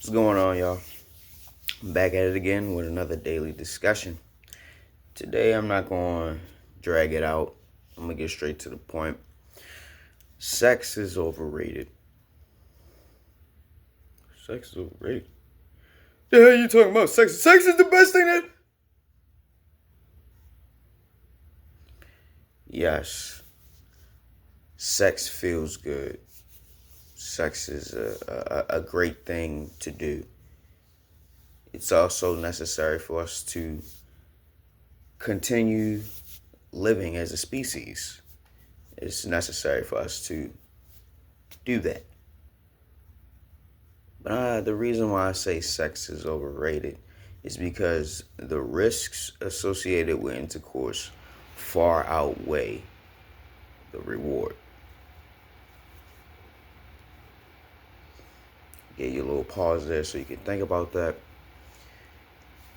What's going on, y'all? I'm back at it again with another daily discussion. Today, I'm not going to drag it out. I'm going to get straight to the point. Sex is overrated. Sex is overrated? The hell are you talking about? Sex is the best thing that... Yes. Sex feels good. Sex is a great thing to do. It's also necessary for us to continue living as a species. It's necessary for us to do that. But the reason why I say sex is overrated is because the risks associated with intercourse far outweigh the reward. Get your little pause there so you can think about that.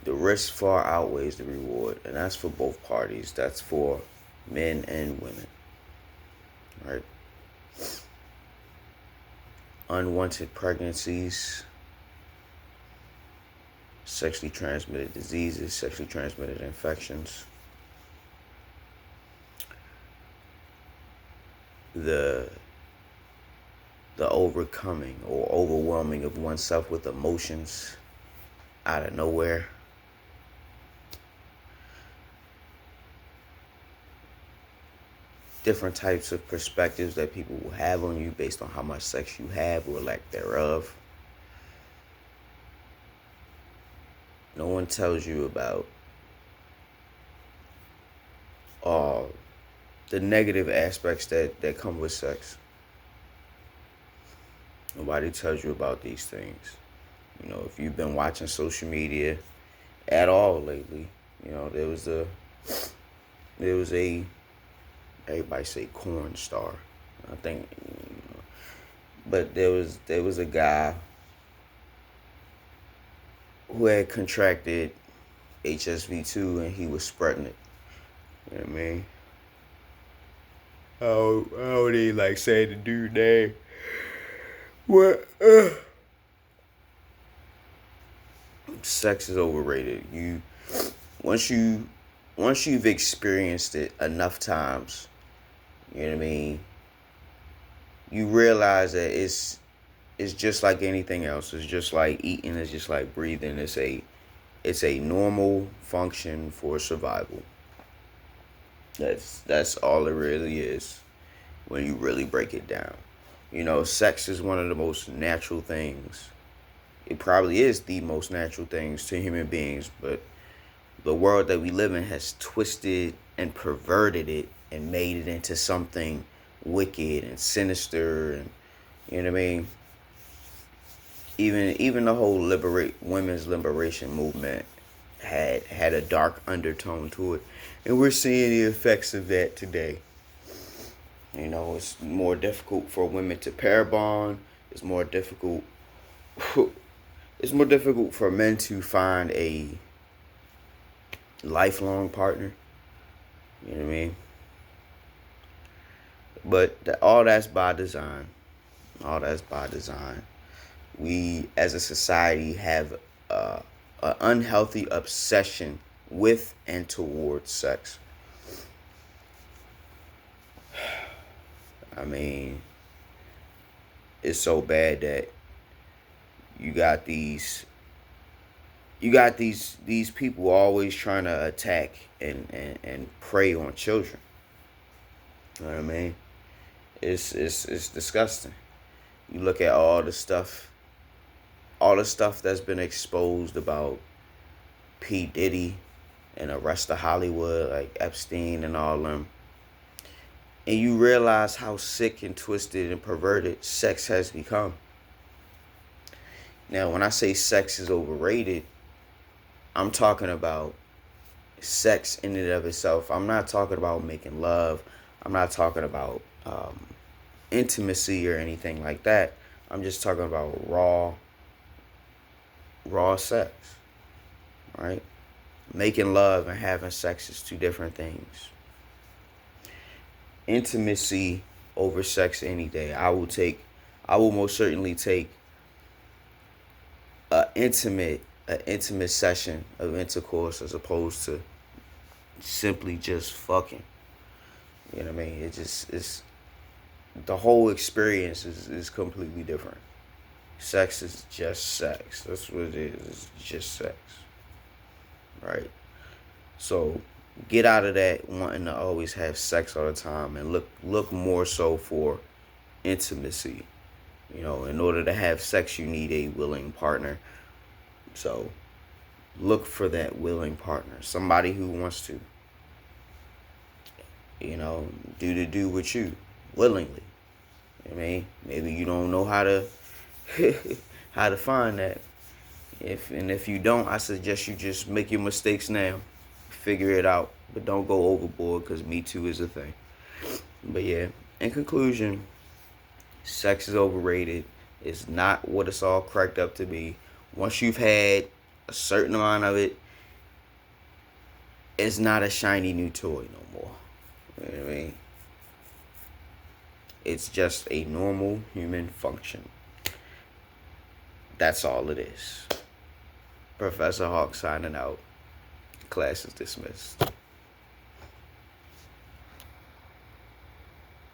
The risk far outweighs the reward, and that's for both parties. That's for men and women. Right? Unwanted pregnancies, sexually transmitted diseases, sexually transmitted infections, the overcoming or overwhelming of oneself with emotions out of nowhere, different types of perspectives that people will have on you based on how much sex you have or lack thereof. No one tells you about the negative aspects that come with sex. Nobody tells you about these things. You know, if you've been watching social media at all lately, you know, there was a everybody say corn star, I think, but there was a guy who had contracted HSV2 and he was spreading it. You know what I mean? How they like say the dude name? What? Sex is overrated. Once you've experienced it enough times, you know what I mean, you realize that it's just like anything else. It's just like eating. It's just like breathing. It's a normal function for survival. That's all it really is when you really break it down. You know, sex is one of the most natural things. It probably is the most natural things to human beings, but the world that we live in has twisted and perverted it and made it into something wicked and sinister, and you know what I mean? Even the whole women's liberation movement had a dark undertone to it. And we're seeing the effects of that today. You know, it's more difficult for women to pair bond. It's more difficult for men to find a lifelong partner. You know what I mean? But all that's by design. All that's by design. We, as a society, have an unhealthy obsession with and towards sex. I mean, it's so bad that you got these people always trying to attack and prey on children. You know what I mean? It's disgusting. You look at all the stuff that's been exposed about P. Diddy and the rest of Hollywood, like Epstein and all them. And you realize how sick and twisted and perverted sex has become. Now, when I say sex is overrated, I'm talking about sex in and of itself. I'm not talking about making love. I'm not talking about intimacy or anything like that. I'm just talking about raw sex, right? Making love and having sex is two different things. Intimacy over sex any day. I will most certainly take a intimate session of intercourse as opposed to simply just fucking. You know what I mean? It's the whole experience is completely different. Sex is just sex. That's what it is. It's just sex. Right? So get out of that wanting to always have sex all the time and look more so for intimacy. In order to have sex you need a willing partner. So look for that willing partner. Somebody who wants to, do with you willingly. I mean, maybe you don't know how to how to find that. If you don't, I suggest you just make your mistakes now, figure it out, but don't go overboard because Me Too is a thing. But yeah, in conclusion, sex is overrated. It's not what it's all cracked up to be. Once you've had a certain amount of it, it's not a shiny new toy no more. You know what I mean? It's just a normal human function. That's all it is. Professor Hawk signing out. Class is dismissed.